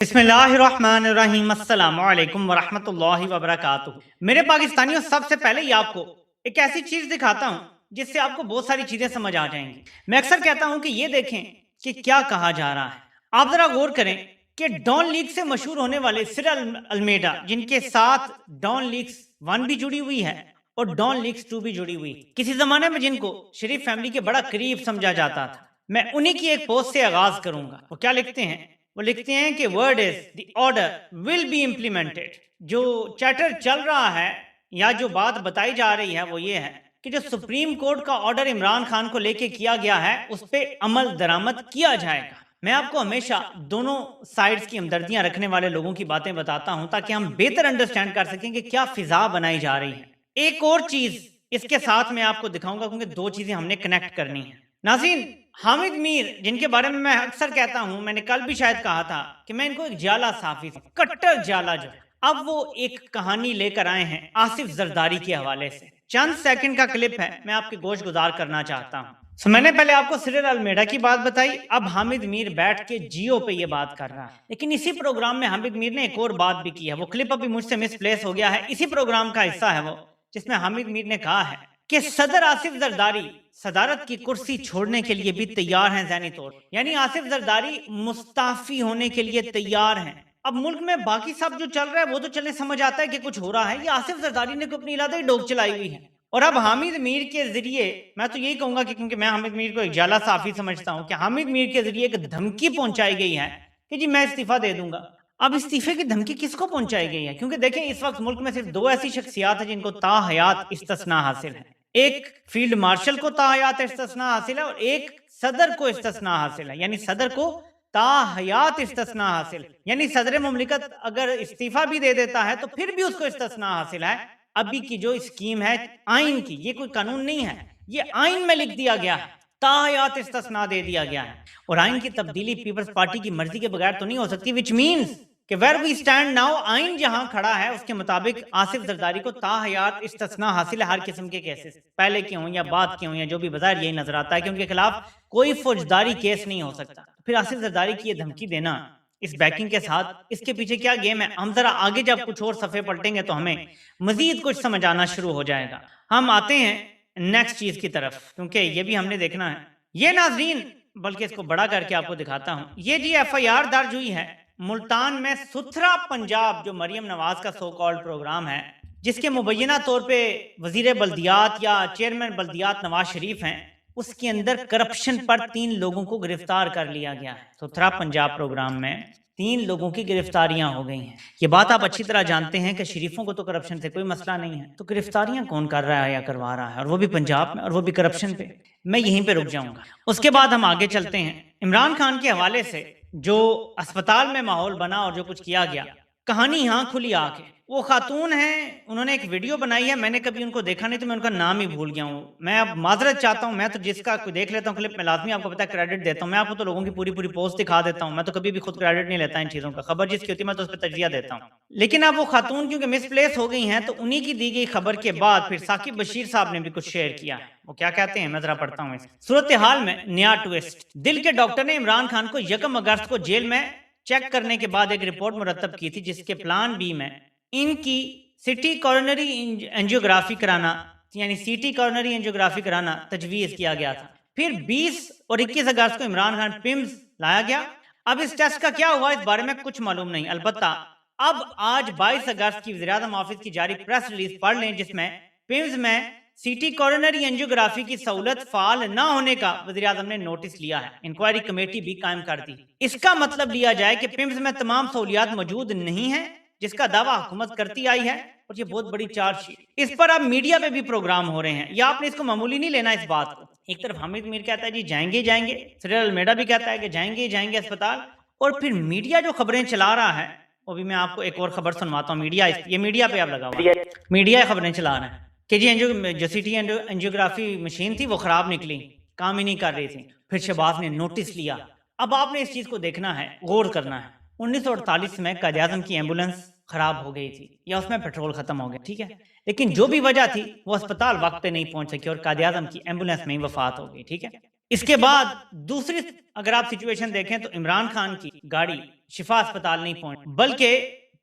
बिस्मिल्लाहिर्रहमानिर्रहीम अस्सलामु अलैकुम वरहमतुल्लाहि वबरकातुहू। मेरे पाकिस्तानियों, सबसे पहले ही आपको एक ऐसी चीज दिखाता हूं जिससे आपको बहुत सारी चीजें समझ आ जाएंगी। मैं अक्सर कहता हूं कि ये देखें कि क्या कहा जा रहा है। आप जरा गौर करें कि डॉन लीग से मशहूर होने वाले सिरिल अल्मेडा, जिनके साथ डॉन लीग्स 1 भी जुड़ी हुई है और डॉन लीग्स 2 भी जुड़ी हुई, किसी जमाने में जिनको शरीफ फैमिली के बड़ा करीब समझा जाता था। मैं उन्हीं की एक पोस्ट से आगाज करूंगा। वो क्या लिखते हैं? वो लिखते हैं कि word is the order will be implemented. जो चैटर चल रहा है या जो बात बताई जा रही है वो ये है कि जो सुप्रीम कोर्ट का ऑर्डर इमरान खान को लेके किया गया है उस पर अमल दरामद किया जाएगा। मैं आपको हमेशा दोनों साइड्स की हमदर्दियां रखने वाले लोगों की बातें बताता हूं ताकि हम बेहतर अंडरस्टैंड कर सकें कि क्या फिजा बनाई जा रही है। एक और चीज इसके साथ मैं आपको दिखाऊंगा, क्योंकि दो चीजें हमने कनेक्ट करनी है। नाज़रीन, हामिद मीर, जिनके बारे में मैं अक्सर कहता हूं, मैंने कल भी शायद कहा था कि मैं इनको एक जाला साफी, कट्टर जाला जो है, अब वो एक कहानी लेकर आए हैं आसिफ जरदारी के हवाले से। चंद सेकंड का क्लिप है, मैं आपके गोश गुजार करना चाहता हूं। मैंने पहले आपको सिरिल अल्मेडा की बात बताई, अब हामिद मीर बैठ के जियो पे ये बात कर रहा है। लेकिन इसी प्रोग्राम में हामिद मीर ने एक और बात भी की है। वो क्लिप अभी मुझसे मिसप्लेस हो गया है, इसी प्रोग्राम का हिस्सा है वो, जिसमें हामिद मीर ने कहा है कि सदर आसिफ जरदारी सदारत की कुर्सी छोड़ने के लिए भी तैयार हैं ज़हनी तौर, यानी आसिफ जरदारी मुस्ताफी होने के लिए तैयार हैं। अब मुल्क में बाकी सब जो चल रहा है वो तो चलने समझ आता है कि कुछ हो रहा है, ये आसिफ जरदारी ने अपनी इलादा डोक चलाई हुई है। और अब हामिद मीर के जरिए मैं तो यही कहूंगा कि क्योंकि मैं हामिद मीर को एक जाला साफी समझता हूं कि हामिद मीर के जरिए एक धमकी पहुंचाई गई है कि जी मैं इस्तीफा दे दूंगा। अब इस्तीफे की धमकी किसको पहुंचाई गई है? क्योंकि देखें, इस वक्त मुल्क में सिर्फ दो ऐसी शख्सियात है जिनको ताहयात इस्तिस्ना हासिल है। एक फील्ड मार्शल को ताहयात इस्तिस्ना हासिल है और एक सदर को इस्तिस्ना हासिल है, यानी सदर को ताहयात इस्तिस्ना हासिल, यानी सदर मुमलिकत अगर इस्तीफा भी दे देता है तो फिर भी उसको इस्तिस्ना हासिल है। अभी की जो स्कीम है आइन की, ये कोई कानून नहीं है, ये आइन में लिख दिया गया है, ताहयात इस्तिस्ना दे दिया गया है। और आइन की तब्दीली पीपल्स पार्टी की मर्जी के बगैर तो नहीं हो सकती, विच मीन्स कि वेयर वी स्टैंड नाउ, आइन जहां खड़ा है उसके मुताबिक आसिफ जरदारी को ताहयात इस्तिस्ना हासिल है हर किस्म के केसेस, पहले के हों या बाद के हों या जो भी, बाजार यही नजर आता है कि उनके खिलाफ कोई फौजदारी केस नहीं हो सकता। फिर आसिफ जरदारी की ये धमकी देना इस बैकिंग के साथ, इसके पीछे क्या गेम है? हम जरा आगे जब कुछ और सफ़े पलटेंगे तो हमें मजीद कुछ समझ आना शुरू हो जाएगा। हम आते हैं नेक्स्ट चीज की तरफ, क्योंकि ये भी हमने देखना है। ये नाजरीन, बल्कि इसको बड़ा करके आपको दिखाता हूँ, ये जी FIR दर्ज हुई है मुल्तान में सुथरा पंजाब, जो मरियम नवाज का सो कॉल्ड प्रोग्राम है, जिसके मुबैना तौर पे वजीर बल्दियात या चेयरमैन बल्दियात नवाज शरीफ हैं, उसके अंदर करप्शन पर 3 लोगों को गिरफ्तार कर लिया गया है। सुथरा पंजाब प्रोग्राम में 3 लोगों की गिरफ्तारियां हो गई हैं। ये बात आप अच्छी तरह जानते हैं कि शरीफों को तो करप्शन से कोई मसला नहीं है, तो गिरफ्तारियां कौन कर रहा है या करवा रहा है, और वो भी पंजाब में, और वो भी करप्शन पे। मैं यहीं पे रुक जाऊंगा, उसके बाद हम आगे चलते हैं। इमरान खान के हवाले से जो अस्पताल में माहौल बना और जो कुछ किया गया, कहानी यहाँ खुली आके। वो खातून है, उन्होंने एक वीडियो बनाई है, मैंने कभी उनको देखा नहीं तो मैं उनका नाम ही भूल गया हूँ। मैं अब माजरत चाहता हूँ, मैं तो जिसका देख लेता हूँ क्लिप में लाजमी आपको पता है क्रेडिट देता हूँ। मैं आपको तो लोगों की पूरी पूरी पोस्ट दिखा देता हूँ, मैं तो कभी भी खुद क्रेडिट नहीं लेता इन चीज़ों का। खबर जिसकी होती है मैं तो उस पर तजिया देता हूँ। लेकिन अब वो खातून क्योंकि मिसप्लेस हो गई हैं, तो उन्हीं की दी गई खबर के बाद फिर साकिब बशीर साहब ने भी कुछ शेयर किया है। वो क्या कहते हैं, मैं जरा पढ़ता हूँ। सूरत हाल में नया ट्विस्ट, दिल के डॉक्टर ने इमरान खान को 1 अगस्त को जेल में चेक करने के बाद एक रिपोर्ट मुरतब की थी, जिसके प्लान बी में इनकी सिटी कॉर्नरी एंजियोग्राफी कराना, यानी सीटी कॉर्नरी एंजियोग्राफी कराना तजवीज किया गया था। फिर 20 और 21 अगस्त को इमरान खान पिम्स लाया गया। अब इस टेस्ट का क्या हुआ इस बारे में कुछ मालूम नहीं, अलबत्ता अब आज 22 अगस्त की वज़ीर-ए-आज़म ऑफिस की जारी प्रेस रिलीज पढ़ लें, जिसमें पिम्स में सिटी कॉर्नरी एंजियोग्राफी की सहूलत फाल न होने का वज़ीर-ए-आज़म ने नोटिस लिया है। इंक्वायरी कमेटी भी कायम कर दी। इसका मतलब लिया जाए कि पिम्स में तमाम सहूलियात मौजूद नहीं है, जिसका दावा हुकूमत करती आई है, और ये बहुत बड़ी चार्जशीट। इस पर अब मीडिया पे भी प्रोग्राम हो रहे हैं, या आपने इसको मामूली नहीं लेना इस बात को। एक तरफ हामिद मीर कहता है जी जाएंगे जाएंगे, सिरिल अल्मेडा भी कहता है कि जाएंगे जाएंगे अस्पताल, और फिर मीडिया जो खबरें चला रहा है, वो भी मैं आपको एक और खबर सुनवाता हूँ। मीडिया, ये मीडिया पे आप लगा हुआ, मीडिया खबरें चला रहे हैं कि जी जो सिटी एंजियोग्राफी मशीन थी वो खराब निकली, काम ही नहीं कर रही थी। फिर शहबाज ने नोटिस लिया। अब आपने इस चीज को देखना है, गौर करना है। 1948 में कायद-ए-आज़म की एम्बुलेंस खराब हो गई थी या उसमें पेट्रोल खत्म हो गया, ठीक है, लेकिन जो भी वजह थी वो अस्पताल वक्त पे नहीं पहुंच सकी और कायद-ए-आज़म की एम्बुलेंस में ही वफात हो गई, ठीक है। इसके बाद दूसरी अगर आप सिचुएशन देखें तो इमरान खान की गाड़ी शिफा अस्पताल नहीं पहुंची बल्कि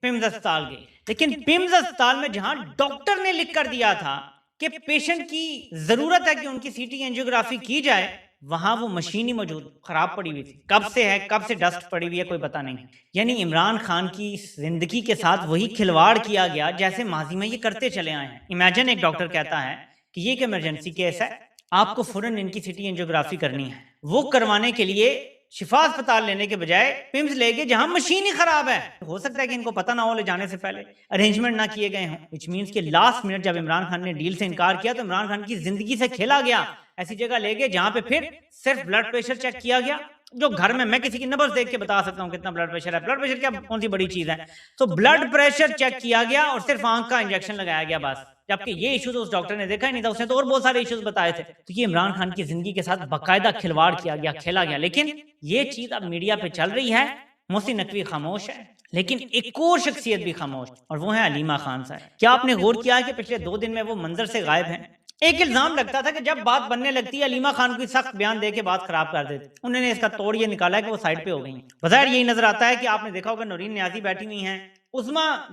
पिम्स अस्पताल गई। लेकिन पिम्स अस्पताल में जहां डॉक्टर ने लिख कर दिया था कि पेशेंट की जरूरत है कि उनकी सीटी एंजियोग्राफी की जाए, वहां वो मशीन ही मौजूद खराब पड़ी हुई थी। कब से है, कब से डस्ट पड़ी हुई है, कोई पता नहीं। यानी इमरान खान की जिंदगी के साथ वही खिलवाड़ किया गया जैसे माजी में ये करते चले आए हैं। इमेजिन एक डॉक्टर कहता है कि ये एक इमरजेंसी केस है, आपको फौरन इनकी सीटी एंजियोग्राफी करनी है। वो करवाने के लिए शिफा अस्पताल लेने के बजाय पिम्स ले गए जहां मशीन ही खराब है। हो सकता है कि इनको पता ना हो, ले जाने से पहले अरेंजमेंट ना किए गए हों, विच मींस के लास्ट मिनट जब इमरान खान ने डील से इनकार किया तो इमरान खान की जिंदगी से खेला गया। ऐसी जगह ले गए जहां पे फिर सिर्फ ब्लड प्रेशर चेक किया गया, जो घर में मैं किसी की नंबर देख के बता सकता हूँ कितना ब्लड प्रेशर है। ब्लड प्रेशर क्या कौन सी बड़ी चीज है। तो ब्लड प्रेशर चेक किया गया और सिर्फ आंख का इंजेक्शन लगाया गया बस, जबकि ये इश्यूज उस डॉक्टर ने देखा ही नहीं था। उसने तो और बहुत सारे इश्यूज बताए थे। तो ये इमरान खान की जिंदगी के साथ बाकायदा खिलवाड़ किया गया, खेला गया। लेकिन ये चीज अब मीडिया पे चल रही है। मोहसिन नकवी खामोश है, लेकिन एक और शख्सियत भी खामोश, और वो है अलीमा खान साहब। क्या आपने गौर किया कि पिछले 2 दिन में वो मंजर से गायब हैं? एक इल्जाम लगता था कि जब बात बनने लगती है अलीमा खान को सख्त बयान दे के बात खराब कर देते। उन्होंने इसका तोड़ ये निकाला कि वो साइड पे हो गई। बज़ाहिर यही नजर आता है कि आपने देखा होगा नौरीन न्याजी बैठी हुई हैं,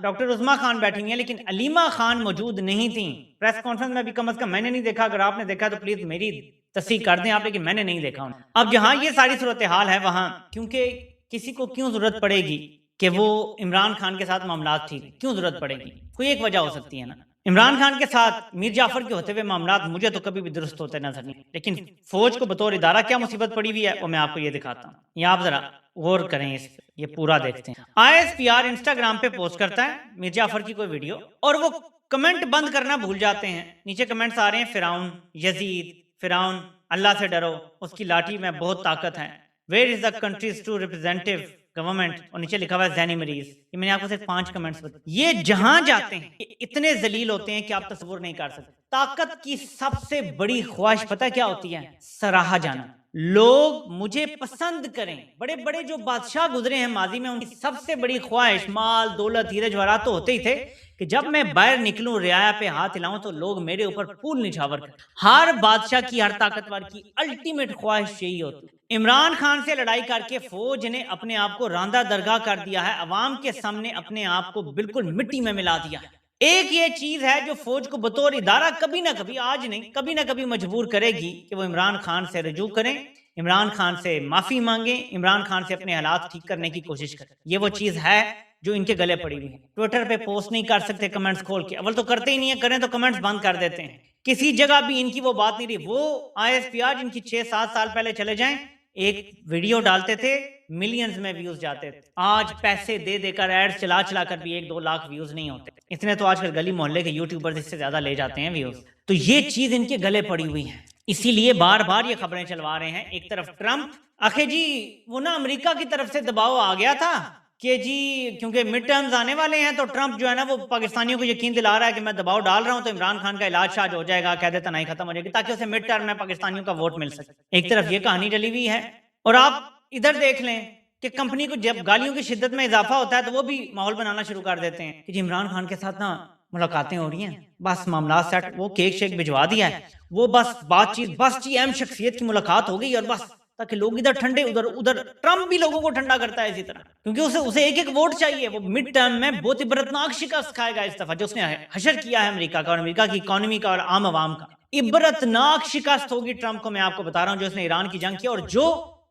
डॉक्टर उस्मा खान बैठी हुई है, लेकिन अलीमा खान मौजूद नहीं थी। प्रेस कॉन्फ्रेंस में भी कम अज कम मैंने नहीं देखा। अगर आपने देखा तो प्लीज मेरी तस्दीक कर दें आप, लेकिन मैंने नहीं देखा उन्हें। अब जहां ये सारी सूरत हाल है वहां क्योंकि किसी को क्यों जरूरत पड़ेगी कि वो इमरान खान के साथ मामला ठीक, क्यों जरूरत पड़ेगी? कोई एक वजह हो सकती है ना। इमरान खान के साथ मीर जाफर के होते हुए मामला मुझे तो कभी भी दुरुस्त होते नजर नहीं, लेकिन फौज को बतौर इदारा क्या मुसीबत पड़ी हुई है वो मैं आपको ये दिखाता हूँ। ये आप जरा गौर करें, इस ये पूरा देखते हैं। ISPR इंस्टाग्राम पे पोस्ट करता है मीर जाफर की कोई वीडियो, और वो कमेंट बंद करना भूल जाते हैं। नीचे कमेंट्स आ रहे हैं, फिराउन, यजीद, फिराउन, अल्लाह से डरो, उसकी लाठी में बहुत ताकत है, where is the countries to representative government, और नीचे लिखा हुआ है ज़ैनी मरीज। ये मैंने आपको सिर्फ 5 कमेंट्स बताए। ये जहां जाते हैं इतने जलील होते हैं कि आप तस्वुर नहीं कर सकते। ताकत की सबसे बड़ी ख्वाहिश पता क्या होती है? सराहा जाना, लोग मुझे पसंद करें। बड़े बड़े जो बादशाह गुजरे हैं माजी में, उनकी सबसे बड़ी ख्वाहिश माल दौलत हीरे जवाहरात तो होते ही थे कि जब मैं बाहर निकलूं रियाया पे हाथ हिलाऊं तो लोग मेरे ऊपर फूल निछावर करें। हर बादशाह की, हर ताकतवर की अल्टीमेट ख्वाहिश यही होती है। इमरान खान से लड़ाई करके फौज ने अपने आप को रांदा दरगाह कर दिया है, अवाम के सामने अपने आप को बिल्कुल मिट्टी में मिला दिया है। एक ये चीज है जो फौज को बतौर इदारा कभी ना कभी, आज नहीं कभी ना कभी मजबूर करेगी कि वो इमरान खान से रजू करें, इमरान खान से माफी मांगे, इमरान खान से अपने हालात ठीक करने की कोशिश करें। ये वो चीज है जो इनके गले पड़ी हुई है। ट्विटर पे पोस्ट नहीं कर सकते कमेंट्स खोल के, अव्वल तो करते ही नहीं है, करें तो कमेंट्स बंद कर देते हैं। किसी जगह भी इनकी वो बात नहीं रही। वो ISPR जिनकी 6-7 साल पहले चले जाएं, एक वीडियो डालते थे, मिलियंस में व्यूज जाते थे। आज पैसे दे देकर एड्स चला चला कर भी 1-2 लाख व्यूज नहीं होते। इतने तो आजकल गली मोहल्ले के यूट्यूबर्स इससे ज्यादा ले जाते हैं व्यूज। तो ये चीज इनके गले पड़ी हुई है, इसीलिए बार बार ये खबरें चलवा रहे हैं। एक तरफ ट्रंप, आखिर जी वो ना अमेरिका की तरफ से दबाव आ गया था कि जी क्योंकि मिड टर्म्स आने वाले हैं, तो ट्रंप जो है ना वो पाकिस्तानियों को यकीन दिला रहा है कि मैं दबाव डाल रहा हूं तो इमरान खान का इलाज शाज हो जाएगा, कह देता नहीं खत्म हो जाएगी, ताकि उसे मिड टर्म में पाकिस्तानियों का वोट मिल सके। एक तरफ ये कहानी चली हुई है, और आप इधर देख लें कि कंपनी को जब गालियों की शिद्दत में इजाफा होता है तो वो भी माहौल बनाना शुरू कर देते हैं कि जी इमरान खान के साथ ना मुलाकातें हो रही हैं, बस मामला सेट, वो केक शेक भिजवा दिया है, वो बस बातचीत, बस जी अहम शख्सियत की मुलाकात हो गई और बस, ताकि लोग इधर ठंडे उधर उधर। ट्रंप भी लोगों को ठंडा करता है इसी तरह, क्योंकि उसे एक एक वोट चाहिए। वो मिड टर्म में बहुत इबरतनाक शिकस्त खाएगा इस दफा, जो उसने हशर किया है अमेरिका का और अमेरिका की इकोनॉमी का और आम आवाम का। इबरतनाक शिकस्त होगी ट्रंप को, मैं आपको बता रहा हूँ, जो उसने ईरान की जंग किया और जो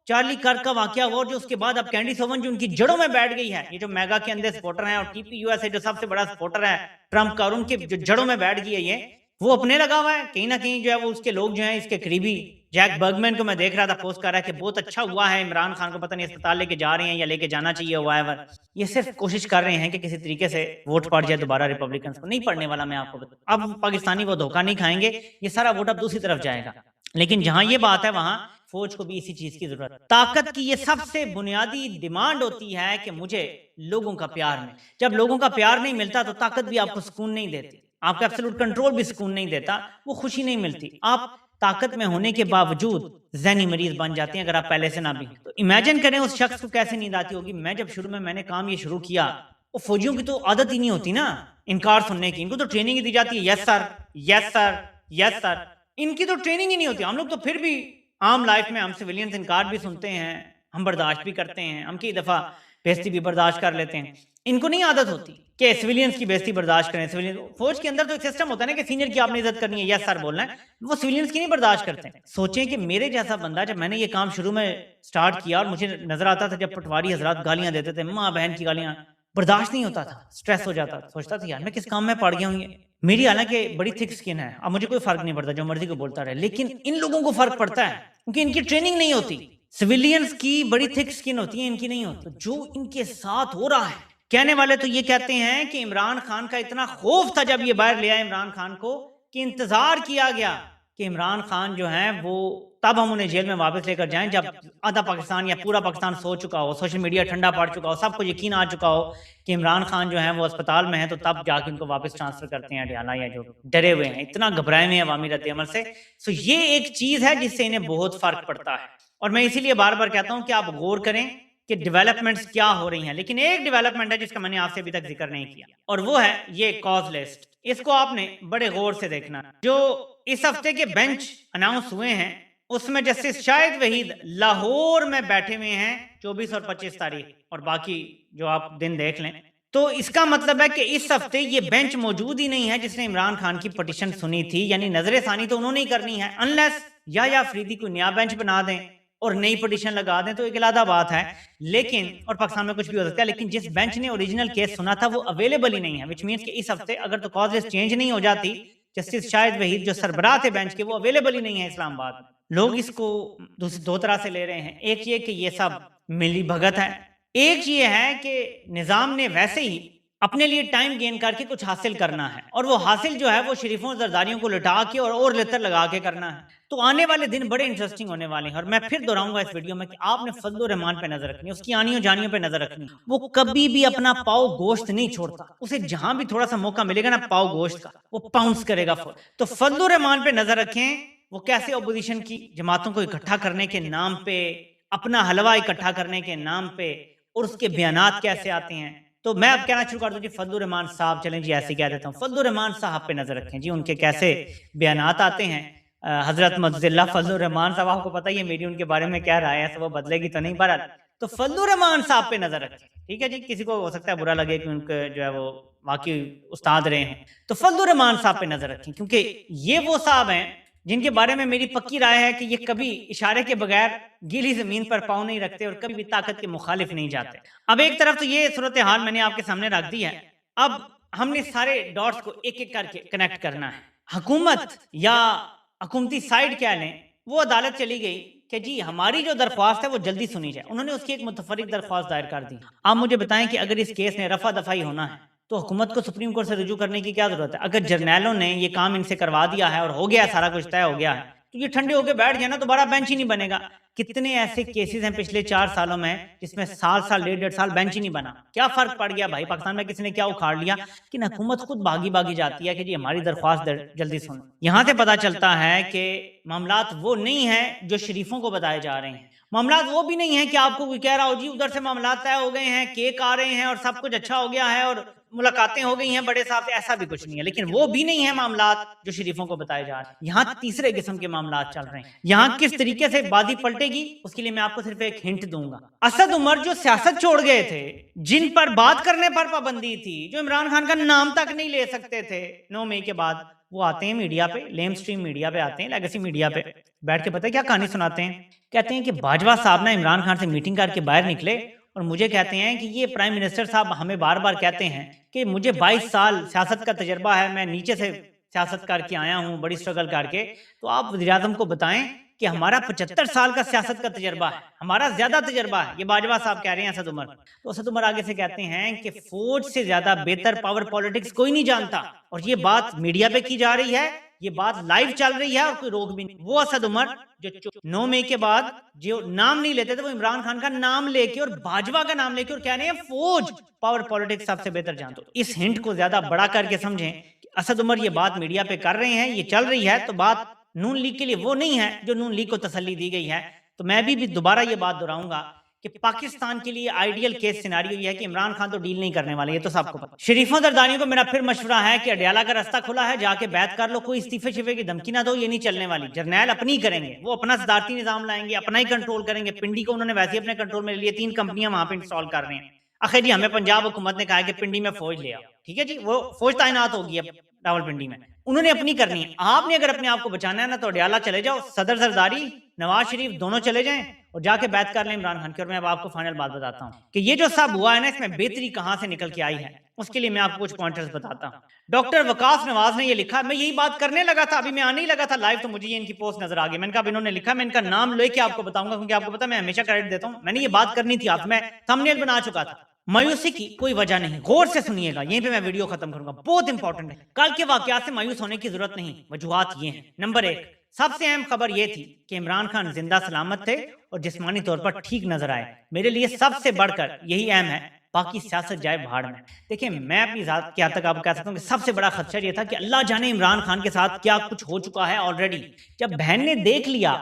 चार्ली कर्क का वाकया हुआ, और जो उसके बाद अब कैंडी सोवन जो उनकी जड़ों में बैठ गई है, ये जो मेगा के अंदर सपोर्टर हैं और TPUSA जो सबसे बड़ा सपोर्टर है ट्रंप का, और उनके जो जड़ों में बैठ गई है ये, वो अपने लगा हुआ है। कहीं ना कहीं जो है वो उसके लोग जो हैं, इसके करीबी जैक बर्गमैन को मैं देख रहा था पोस्ट कर रहा है कि बहुत अच्छा हुआ है, इमरान खान को पता नहीं अस्पताल लेके जा रहे हैं या लेके जाना चाहिए, व्हाटएवर। ये सिर्फ कोशिश कर रहे हैं कि किसी तरीके से वोट पड़ जाए दोबारा रिपब्लिकन को। नहीं पड़ने वाला, मैं आपको बता, अब पाकिस्तानी वो धोखा नहीं खाएंगे, ये सारा वोट अब दूसरी तरफ जाएगा। लेकिन जहां ये बात है वहां फौज को भी इसी चीज की जरूरत है। ताकत की ये सबसे बुनियादी डिमांड होती है कि मुझे लोगों का प्यार मिले। जब लोगों का प्यार नहीं मिलता तो ताकत भी आपको सुकून नहीं देती, आपका एब्सोल्यूट कंट्रोल भी सुकून नहीं देता, वो खुशी नहीं मिलती। आप ताकत में होने के बावजूद ज़हनी मरीज बन जाते हैं अगर आप पहले से ना भी। तो इमेजिन करें उस शख्स को कैसे नींद आती होगी। मैं जब शुरू में मैंने काम ये शुरू किया, वो फौजियों की तो आदत ही नहीं होती ना इनकार सुनने की, इनको तो ट्रेनिंग ही दी जाती है, yes sir, yes sir, yes sir. इनकी तो ट्रेनिंग ही नहीं होती। हम लोग तो फिर भी आम लाइफ में हम सिविलियन से इनकार भी सुनते हैं, हम बर्दाश्त भी करते हैं, हम कई दफ़ा बेइज्जती भी बर्दाश्त कर लेते हैं। इनको नहीं आदत होती कि सिविलियंस की बेइज्जती बर्दाश्त करें। सिविलियन फौज के अंदर तो एक सिस्टम होता है ना कि सीनियर की आपने इज्जत करनी है, यस सर बोलना है, वो सिविलियंस की नहीं बर्दाश्त करते। सोचें कि मेरे जैसा बंदा, जब मैंने ये काम शुरू में स्टार्ट किया और मुझे नजर आता था जब पटवारी हजरात गालियां देते थे, माँ बहन की गालियां, बर्दाश्त नहीं होता था, स्ट्रेस हो जाता था, सोचता था यार मैं किस काम में पड़ गया हूँ। ये मेरी हालांकि बड़ी थिक स्किन है, अब मुझे कोई फर्क नहीं पड़ता, जो मर्जी को बोलता रहे, लेकिन इन लोगों को फर्क पड़ता है क्योंकि इनकी ट्रेनिंग नहीं होती। सिविलियंस की बड़ी थिक स्किन होती है, इनकी नहीं होती। जो इनके साथ हो रहा है, कहने वाले तो ये कहते हैं कि इमरान खान का इतना खौफ था जब ये बाहर ले आए इमरान खान को कि इंतजार किया गया कि इमरान खान जो है वो तब हम उन्हें जेल में वापस लेकर जाएं जब आधा पाकिस्तान या पूरा पाकिस्तान सो चुका हो, सोशल मीडिया ठंडा पड़ चुका हो, सबको यकीन आ चुका हो कि इमरान खान जो है वो अस्पताल में है, तो तब जाके उनको वापस ट्रांसफर करते हैं अडयाला, या जो डरे हुए हैं, इतना घबराए हुए हैं अवामी रद्द-ए-अमल से। सो ये एक चीज है जिससे इन्हें बहुत फर्क पड़ता है। और मैं इसीलिए बार बार कहता हूं कि आप गौर करें कि डेवलपमेंट्स क्या हो रही हैं। लेकिन एक डेवलपमेंट है जिसका मैंने आपसे अभी तक जिक्र नहीं किया, और वो है ये कॉज लिस्ट। इसको आपने बड़े गौर से देखना। जो इस हफ्ते के बेंच अनाउंस हुए हैं उसमें जस्टिस शाहिद वहीद लाहौर में बैठे हुए हैं 24 और 25 तारीख, और बाकी जो आप दिन देख लें। तो इसका मतलब है कि इस हफ्ते ये बेंच मौजूद ही नहीं है जिसने इमरान खान की पटिशन सुनी थी, यानी नजर सानी तो उन्होंने ही करनी है, अनलेस या अफरीदी को नया बेंच बना दें और नई पटिशन लगा दें, तो एक अलग बात है। लेकिन और पाकिस्तान में कुछ भी हो सकता है, लेकिन जिस बेंच ने ओरिजिनल केस सुना था वो अवेलेबल ही नहीं है, विच मीन्स कि इस हफ्ते अगर तो कॉज लिस्ट चेंज नहीं हो जाती, जस्टिस शाहिद वहीद जो सरबराह थे बेंच के वो अवेलेबल ही नहीं है इस्लामाबाद में। लोग इसको दो तरह से ले रहे हैं। एक ये कि ये सब मिली भगत है, एक ये है कि निजाम ने वैसे ही अपने लिए टाइम गेन करके कुछ हासिल करना है, और वो हासिल जो है वो शरीफों जरदारियों को लुटा के और लेतर लगा के करना है। तो आने वाले दिन बड़े इंटरेस्टिंग होने वाले हैं, और मैं फिर दोहराऊंगा इस वीडियो में कि आपने फजल रहमान पे नजर रखनी है, उसकी आनियों जानियों पे नजर रखनी है। वो कभी भी अपना पाव गोश्त नहीं छोड़ता, उसे जहां भी थोड़ा सा मौका मिलेगा ना पाव गोश्त का, वो पाउंस करेगा। तो फजल रहमान पे नजर रखें, वो कैसे अपोजिशन की जमातों को इकट्ठा करने के नाम पे, अपना हलवा इकट्ठा करने के नाम पे, और उसके बयानात कैसे आते हैं। तो मैं अब कहना शुरू कर दूं जी, फजल रहमान साहब, चलें जी ऐसे कह देता हूँ, फजल रहमान साहब पे नजर रखें जी, उनके कैसे बयानात आते हैं। हजरत मज़िल्ला फजल रहमान साहब, आपको पता ही है मेरी उनके बारे में क्या राय है, वो बदलेगी तो नहीं, बहरहाल तो फजल रहमान साहब पे नजर रखें, ठीक है जी। किसी को हो सकता है बुरा लगे कि उनके जो है वो वाकई उस्ताद रहे हैं, तो फजल रहमान साहब पे नजर रखें, क्योंकि ये वो साहब हैं जिनके बारे में मेरी पक्की राय है कि ये कभी इशारे के बगैर गीली जमीन पर पाँव नहीं रखते और कभी भी ताकत के मुखालिफ नहीं जाते। अब एक तरफ तो ये सूरत हाल मैंने आपके सामने रख दी है, अब हमने सारे डॉट्स को एक एक करके कनेक्ट करना है। हुकूमत या हुकूमती साइड क्या लें, वो अदालत चली गई कि जी हमारी जो दरख्वास्त है वो जल्दी सुनी जाए, उन्होंने उसकी एक मुतफरिक दरख्वास्त दायर कर दी। आप मुझे बताएं कि अगर इस केस ने रफा दफाई होना है तो हुकूमत को सुप्रीम कोर्ट से रुजू करने की क्या जरूरत है। अगर जर्नैलों ने ये काम इनसे करवा दिया है और हो गया, सारा कुछ तय हो गया है, तो ये ठंडे होकर बैठ जाए ना, दोबारा बेंच ही नहीं बनेगा। कितने ऐसे केसेस हैं पिछले 4 सालों में जिसमें साल 1.5 साल बेंच ही नहीं बना। क्या फर्क पड़ गया भाई, पाकिस्तान में किसी ने क्या उखाड़ लिया कि हुकूमत खुद भागी भागी जाती है कि जी हमारी दरख्वास्त जल्दी सुन। यहाँ से पता चलता है कि मामलात वो नहीं है जो शरीफों को बताए जा रहे हैं, मामलात वो भी नहीं है कि आपको कोई कह रहा हो जी उधर से मामलात तय हो गए हैं, केक आ रहे हैं और सब कुछ अच्छा हो गया है और मुलाकातें हो गई हैं बड़े साहब से, ऐसा भी कुछ नहीं है। लेकिन वो भी नहीं है मामलात जो शरीफों को बताए जा रहे हैं। यहाँ तीसरे किस्म के मामलात चल रहे हैं। यहाँ किस तरीके से बाजी पलटेगी उसके लिए मैं आपको सिर्फ एक हिंट दूंगा। असद उमर जो सियासत छोड़ गए थे, जिन पर बात करने पर पाबंदी थी, जो इमरान खान का नाम तक नहीं ले सकते थे 9 मई के बाद, वो आते हैं मीडिया पे, लेम स्ट्रीम मीडिया पे आते हैं, लेगेसी मीडिया पे बैठ के पता है क्या कहानी सुनाते हैं। कहते हैं कि बाजवा साहब ना इमरान खान से मीटिंग करके बाहर निकले और मुझे कहते हैं कि ये प्राइम मिनिस्टर साहब हमें बार बार कहते हैं कि मुझे 22 साल सियासत का तजर्बा है, मैं नीचे से सियासत करके आया हूँ बड़ी स्ट्रगल करके, तो आप वज़ीर-ए-आज़म को बताएं कि हमारा 75 साल का सियासत का तजर्बा है, हमारा ज्यादा तजर्बा है। ये बाजवा साहब कह रहे हैं असद उमर। तो असद उमर आगे से कहते हैं कि फौज से ज्यादा बेहतर पावर पॉलिटिक्स कोई नहीं जानता, और ये बात मीडिया पे की जा रही है, ये बात लाइव चल रही है और कोई रोक भी नहीं। वो असद उमर जो 9 मई के बाद जो नाम नहीं लेते थे, वो इमरान खान का नाम लेके और बाजवा का नाम लेके और कह रहे हैं फौज पावर पॉलिटिक्स सबसे बेहतर जानते हो। इस हिंट को ज्यादा बड़ा करके समझें कि असद उमर ये बात मीडिया पे कर रहे हैं, ये चल रही है, तो बात नून लीग के लिए वो नहीं है जो नून लीग को तसल्ली दी गई है। तो मैं भी दोबारा ये बात दोहराऊंगा कि पाकिस्तान के लिए आइडियल केस सिनारियो ये है कि इमरान खान तो डील नहीं करने वाले, ये तो सबको पता। शरीफों दरदानियों को मेरा फिर मशवरा है कि अडियाला का रास्ता खुला है, जाके बैत कर लो, कोई इस्तीफे शिफे की धमकी ना दो, ये नहीं चलने वाली। जर्नैल अपनी करेंगे, वो अपना सदारती निजाम लाएंगे, अपना ही कंट्रोल करेंगे। पिंडी को उन्होंने वैसे ही अपने कंट्रोल में लिए, 3 कंपनियां वहां पे इंस्टॉल कर रहे हैं। आखिर जी हमें पंजाब हुकूमत ने कहा है कि पिंडी में फौज ले आओ, ठीक है जी, वो फौज तैनात होगी अब रावलपिंडी में, उन्होंने अपनी करनी है। आपने अगर अपने आप को बचाना है ना तो अडियाला चले जाओ, सदर जरदारी, नवाज शरीफ दोनों चले जाएं और जाके बात कर लें इमरान खान की। और मैं अब आपको फाइनल बात बताता हूं कि ये जो सब हुआ है ना, इसमें बेहतरी कहां से निकल के आई है, उसके लिए मैं आपको कुछ पॉइंटर्स बताता हूं। डॉक्टर वकास नवाज ने ये लिखा, मैं यही बात करने लगा था, अभी मैं आने ही लगा था लाइव तो मुझे ये इनकी पोस्ट नजर आ गई। मैंने कहा इन्होंने लिखा, मैं इनका नाम लेके आपको बताऊंगा क्योंकि आपको पता मैं हमेशा क्रेडिट देता हूं। मैंने ये बात करनी थी, आप मैं थंबनेल बना चुका था। मायूसी की कोई वजह नहीं, गौर से सुनिएगा, यहीं पे मैं वीडियो खत्म करूंगा, बहुत इंपॉर्टेंट है। कल के वाकयात से मायूस होने की जरूरत नहीं, वजूहात ये हैं। नंबर 1, सबसे अहम खबर ये थी कि इमरान खान जिंदा सलामत थे और जिस्मानी तौर पर ठीक नजर आए। मेरे लिए सबसे बढ़कर यही अहम है, बाकी सियासत जाए भाड़ में। देखिए मैं अपनी जात के हद तक आपको कह सकता हूँ कि सबसे बड़ा खदशा ये था कि अल्लाह जाने इमरान खान के साथ क्या कुछ हो चुका है ऑलरेडी। जब बहन ने देख लिया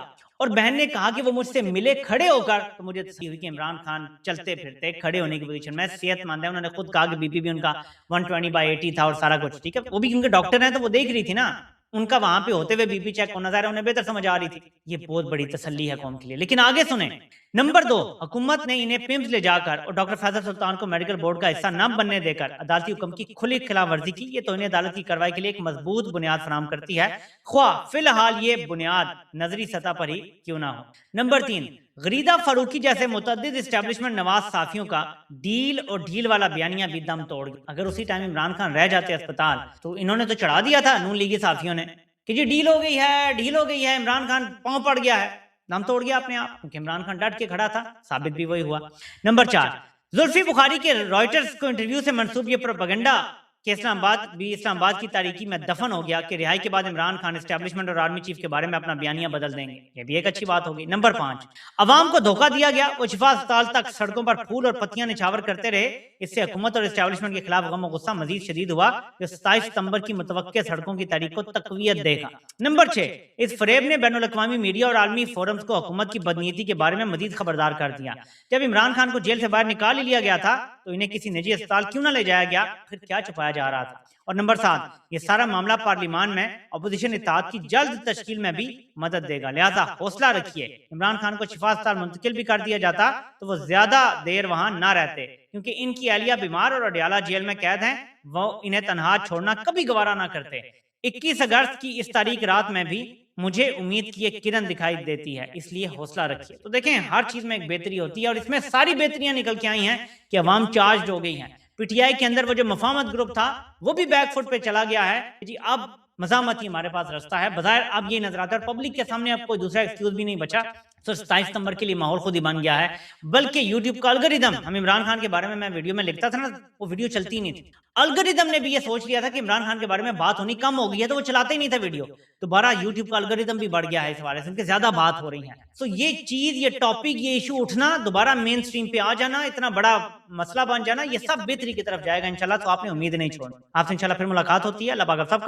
और बहन ने कहा कि वो मुझसे मिले खड़े होकर, तो मुझे तस्वीर हुई कि इमरान खान चलते फिरते खड़े होने की पोजीशन में, सेहतमंद है। उन्होंने खुद कहा कि बीपी भी उनका 120/80 था और सारा कुछ ठीक है, वो भी क्योंकि डॉक्टर है तो वो देख रही थी ना, उनका वहां पे होते हुए बीपी चेक होना ज़ाहिर उन्हें बेहतर समझ आ रही थी। ये बहुत बड़ी तसल्ली है कौम के लिए। लेकिन आगे सुने, नंबर 2, हुकूमत ने इन्हें पिम्स ले जाकर और डॉक्टर फैजल सुल्तान को मेडिकल बोर्ड का हिस्सा न बनने देकर अदालती हुक्म की खुली खिलाफ वर्जी की। ये तो इन्हें अदालत की कार्रवाई के लिए एक मजबूत बुनियाद फराहम करती है, ख्वाह फिलहाल ये बुनियाद नजरी सतह पर ही क्यों ना हो। नंबर 3, गरीदा फारूकी जैसे मुतअद्दिद एस्टेब्लिशमेंट नवाज साफियों का डील और ढील वाला बयानिया भी दम तोड़ गया। अगर उसी टाइम इमरान खान रह जाते अस्पताल तो इन्होंने तो चढ़ा दिया था नून लीगी साफियों ने कि जी डील हो गई है, ढील हो गई है, इमरान खान पांव पड़ गया है, दम तोड़ गया अपने आप, क्योंकि इमरान खान डट के खड़ा था, साबित भी वही हुआ। नंबर 4, जुल्फी बुखारी के रॉयटर्स को इंटरव्यू से मंसूब ये प्रोपेगेंडा कि इस्लामाबाद की तारीकी में दफन हो गया कि रिहाई के बाद इमरान खान एस्टेब्लिशमेंट और आर्मी चीफ के बारे में अपना बयानिया बदल देंगे, ये भी एक अच्छी बात होगी। नंबर 5, अवाम को धोखा दिया गया, वो शिफा अस्पताल तक सड़कों पर फूल और पत्तियां निछावर करते रहे। इससे हुकूमत और एस्टेब्लिशमेंट के खिलाफ गम और गुस्सा मजीद शदीद हुआ, जो 27 सितंबर की मुतवक्के सड़कों की तारीख को तकवीयत देगा। नंबर 6, इस फरेब ने बैनुल अक़वामी मीडिया और आलमी फोरम्स को हुकूमत की बदनीयती के बारे में मजीद खबरदार कर दिया। जब इमरान खान को जेल से बाहर निकाल ही लिया गया था तो इन्हें किसी निजी अस्पताल क्यों ना ले जाया गया, फिर क्या छुपाया जा रहा था। और नंबर 7, ये सारा मामला पार्लियामान में अपोजिशन इत्तेहाद की जल्द तश्कील में भी मदद देगा, लिहाजा हौसला रखिए। इमरान खान को शिफा अस्पताल मुंतकिल भी कर दिया जाता तो वो ज्यादा देर वहां ना रहते, क्योंकि इनकी अहलिया बीमार और अडियाला जेल में कैद हैं, वो इन्हें तनहा छोड़ना कभी गवारा ना करते। 21 अगस्त की इस तारीख रात में भी मुझे उम्मीद की एक किरण दिखाई देती है, इसलिए हौसला रखिए। तो देखें हर चीज में एक बेहतरी होती है और इसमें सारी बेहतरियां निकल के आई हैं कि अवाम चार्ज हो गई हैं। पीटीआई के अंदर वो जो मफामत ग्रुप था वो भी बैकफुट पे चला गया है जी, अब मजामत ही हमारे पास रास्ता है। बजाय अब ये नजर आता है पब्लिक के सामने अब कोई दूसरा एक्सक्यूज भी नहीं बचा। तो 27 सितंबर के लिए माहौल खुद ही बन गया है, बल्कि यूट्यूब का अलगोरिदम, हम इमरान खान के बारे में मैं वीडियो में लिखता था ना, वो वीडियो चलती नहीं थी। अलगोरिदम ने भी ये सोच लिया था कि इमरान खान के बारे में बात होनी कम हो गई है तो वो चलाते ही नहीं था वीडियो। दोबारा यूट्यूब का अलगोरिदम भी बढ़ गया है इस हवाले से, ज्यादा बात हो रही है। तो ये चीज, ये टॉपिक, ये इशू उठना, दोबारा मेन स्ट्रीम पे आ जाना, इतना बड़ा मसला बन जाना, ये सब बेहतरी की तरफ जाएगा इंशाल्लाह। तो आपने उम्मीद नहीं छोड़नी। आपसे इंशाल्लाह फिर मुलाकात होती है। अल्लाह पाक आप सब